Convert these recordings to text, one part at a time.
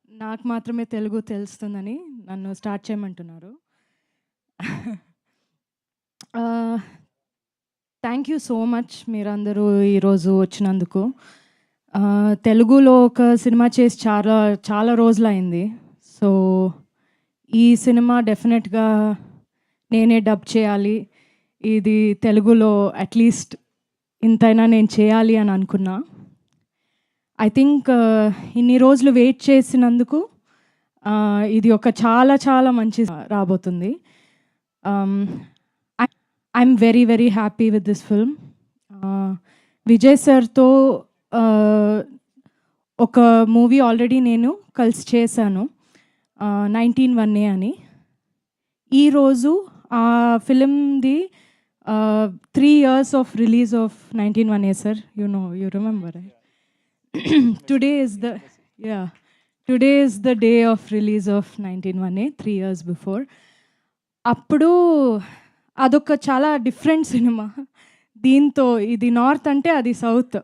నాకు మాత్రమే తెలుగు తెలుస్తుందని నన్ను స్టార్ట్ చేయమంటున్నారు. థ్యాంక్ యూ సో మచ్ మీరందరూ ఈరోజు వచ్చినందుకు. తెలుగులో ఒక సినిమా చేసి చాలా చాలా రోజులైంది. సో ఈ సినిమా డెఫినెట్గా నేనే డబ్ చేయాలి, ఇది తెలుగులో అట్లీస్ట్ ఇంతైనా నేను చేయాలి అని అనుకున్నా. ఐ థింక్ ఇన్ని రోజులు వెయిట్ చేసినందుకు ఇది ఒక చాలా చాలా మంచి రాబోతుంది. I'm very very happy with this film. Vijay సార్తో ఒక మూవీ ఆల్రెడీ నేను కలిసి చేశాను, 19-1 అని. ఈరోజు ఆ ఫిలింది 3 years of release of 19-1 sir. You remember right? Today is the day of release of 19-1, 3 years before. అప్పుడు అదొక చాలా డిఫరెంట్ సినిమా. దీంతో ఇది నార్త్ అంటే అది సౌత్,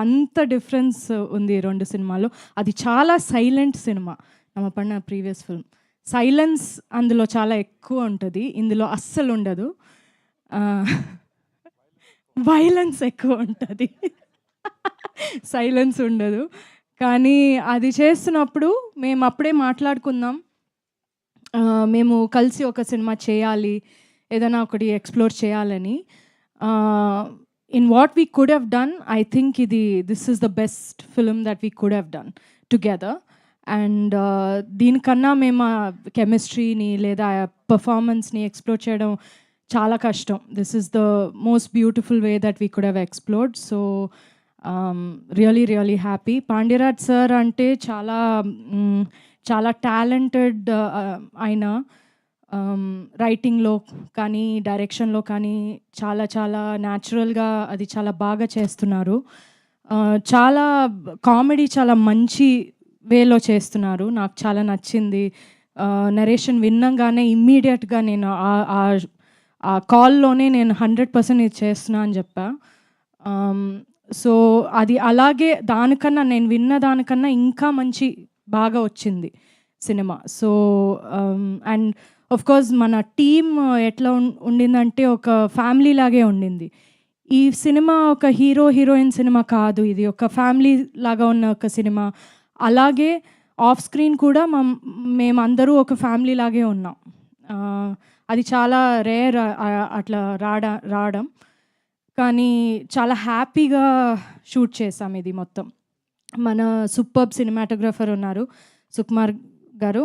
అంత డిఫరెన్స్ ఉంది రెండు సినిమాలో. అది చాలా సైలెంట్ సినిమా. నమ్మ పడిన ప్రీవియస్ ఫిల్మ్ సైలెన్స్ అందులో చాలా ఎక్కువ ఉంటుంది, ఇందులో అస్సలు ఉండదు. వైలెన్స్ ఎక్కువ ఉంటుంది, సైలెన్స్ ఉండదు. కానీ అది చేస్తున్నప్పుడు మేము అప్పుడే మాట్లాడుకుందాం, మేము కలిసి ఒక సినిమా చేయాలి, ఏదైనా ఒకటి ఎక్స్ప్లోర్ చేయాలని. In what we could have done, I think this is the best film that we could have done together. And దీనికన్నా మేము కెమిస్ట్రీని లేదా పర్ఫార్మెన్స్ని ఎక్స్ప్లోర్ చేయడం చాలా కష్టం. This is the most beautiful way that we could have explored. So really happy. Pandiraj sir అంటే చాలా టాలెంటెడ్ ఆయన. రైటింగ్లో కానీ డైరెక్షన్లో కానీ చాలా న్యాచురల్గా అది చాలా బాగా చేస్తున్నారు. చాలా కామెడీ చాలా మంచి వేలో చేస్తున్నారు, నాకు చాలా నచ్చింది. నరేషన్ విన్నంగానే ఇమ్మీడియట్గా నేను ఆ కాల్లోనే నేను 100% ఇది చేస్తున్నా అని చెప్పా. సో అది అలాగే దానికన్నా నేను విన్న దానికన్నా ఇంకా బాగా వచ్చింది సినిమా. సో అండ్ కోర్స్ మన టీమ్ ఎట్లా ఉండిందంటే ఒక ఫ్యామిలీ లాగే ఉండింది. ఈ సినిమా ఒక హీరోయిన్ సినిమా కాదు, ఇది ఒక ఫ్యామిలీ లాగా ఉన్న ఒక సినిమా. అలాగే ఆఫ్ స్క్రీన్ కూడా మేమందరూ ఒక ఫ్యామిలీ లాగే ఉన్నాం. అది చాలా రేర్ అట్లా రావడం, కానీ చాలా హ్యాపీగా షూట్ చేసాం ఇది మొత్తం. మన సూపర్బ్ సినిమాటోగ్రఫర్ ఉన్నారు సుకుమార్ గారు.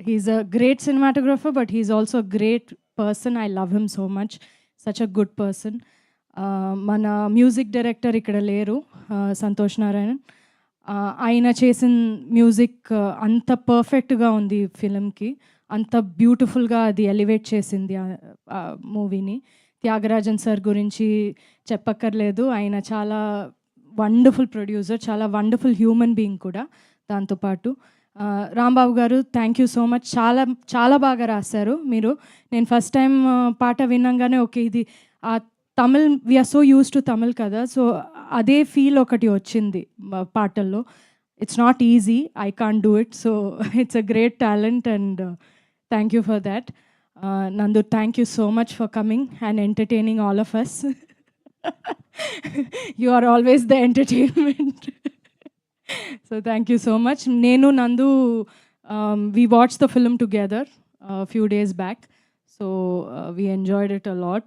He's a great cinematographer, but he's also great person. I love him so much, such a good person. మన మ్యూజిక్ డైరెక్టర్ ఇక్కడ లేరు, సంతోష్ నారాయణన్. ఆయన చేసిన మ్యూజిక్ అంత పర్ఫెక్ట్గా ఉంది ఫిలింకి, అంత బ్యూటిఫుల్గా అది ఎలివేట్ చేసింది ఆ మూవీని. త్యాగరాజన్ సార్ గురించి చెప్పక్కర్లేదు, ఆయన చాలా వండర్ఫుల్ ప్రొడ్యూసర్, చాలా వండర్ఫుల్ హ్యూమన్ బీయింగ్ కూడా. దాంతోపాటు రాంబాబు గారు, థ్యాంక్ యూ సో మచ్. చాలా బాగా రాశారు మీరు. నేను ఫస్ట్ టైం పాట వినంగానే ఓకే ఇది Tamil, we're so used to Tamil కదా, సో అదే ఫీల్ ఒకటి వచ్చింది పాటల్లో. It's not easy, I can't do it, so it's a great talent and thank you for that. Nandu, thank you so much for coming and entertaining all of us. You are always the entertainment. So thank you so much. Nenu, Nandu, we watched the film together a few days back, so we enjoyed it a lot.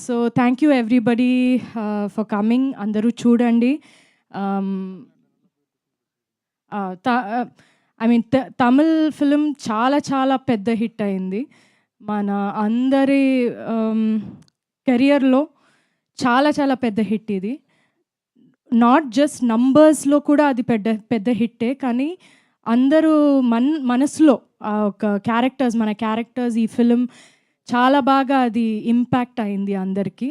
So thank you everybody for coming. Andaru chudandi. Tamil film చాలా పెద్ద hit అయింది. మన అందరి కెరియర్లో చాలా పెద్ద hit ఇది. Not just నంబర్స్లో కూడా అది పెద్ద హిట్టే, కానీ అందరూ మనసులో ఒక మన క్యారెక్టర్స్ ఈ ఫిలిం చాలా బాగా అది ఇంపాక్ట్ అయింది అందరికీ.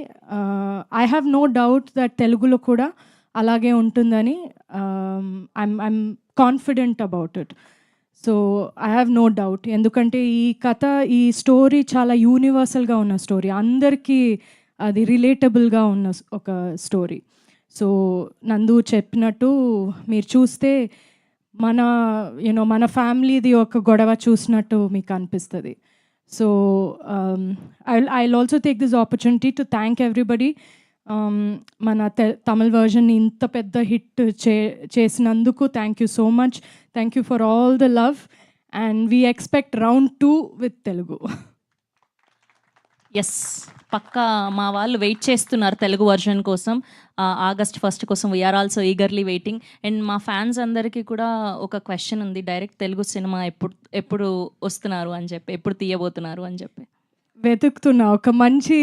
I have no doubt that తెలుగులో కూడా అలాగే ఉంటుందని. I'm confident about it. So I have no doubt, ఎందుకంటే ఈ స్టోరీ చాలా యూనివర్సల్గా ఉన్న స్టోరీ, అందరికీ అది రిలేటబుల్గా ఉన్న ఒక స్టోరీ. సో నందు చెప్పినట్టు మీరు చూస్తే మన మన ఫ్యామిలీది ఒక గొడవ చూసినట్టు మీకు అనిపిస్తుంది. So I also take this opportunity to thank everybody. మన తమిళ్ వర్జన్ ఇంత పెద్ద హిట్ చేసినందుకు thank you so much. Thank you for all the love and we expect round 2 with Telugu. Yes, పక్కా మా వాళ్ళు వెయిట్ చేస్తున్నారు తెలుగు వర్జన్ కోసం. ఆగస్ట్ 1 కోసం we're also eagerly waiting. And మా ఫ్యాన్స్ అందరికీ కూడా ఒక క్వశ్చన్ ఉంది, డైరెక్ట్ తెలుగు సినిమా ఎప్పుడు వస్తున్నారు అని చెప్పి, ఎప్పుడు తీయబోతున్నారు అని చెప్పి వెతుకుతున్నా. ఒక మంచి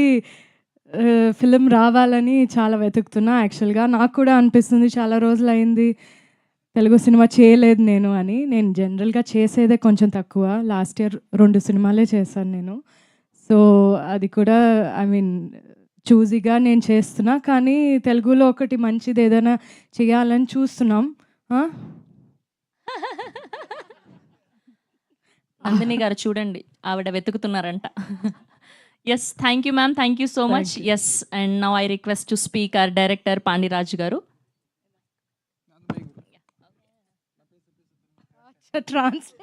ఫిలిం రావాలని చాలా వెతుకుతున్నా. యాక్చువల్గా నాకు కూడా అనిపిస్తుంది చాలా రోజులైంది తెలుగు సినిమా చేయలేదు నేను అని. నేను జనరల్గా చేసేదే కొంచెం తక్కువ. లాస్ట్ ఇయర్ 2 సినిమాలే చేశాను నేను. సో అది కూడా ఐ మీన్ చూజీగా నేను చేస్తున్నా. కానీ తెలుగులో ఒకటి మంచిది ఏదైనా చేయాలని చూస్తున్నాం. నందిని గారు చూడండి, ఆవిడ వెతుకుతున్నారంట. Yes, thank you ma'am, thank you so much. Yes, and now I request to speak our director Pandiraju garu. Translate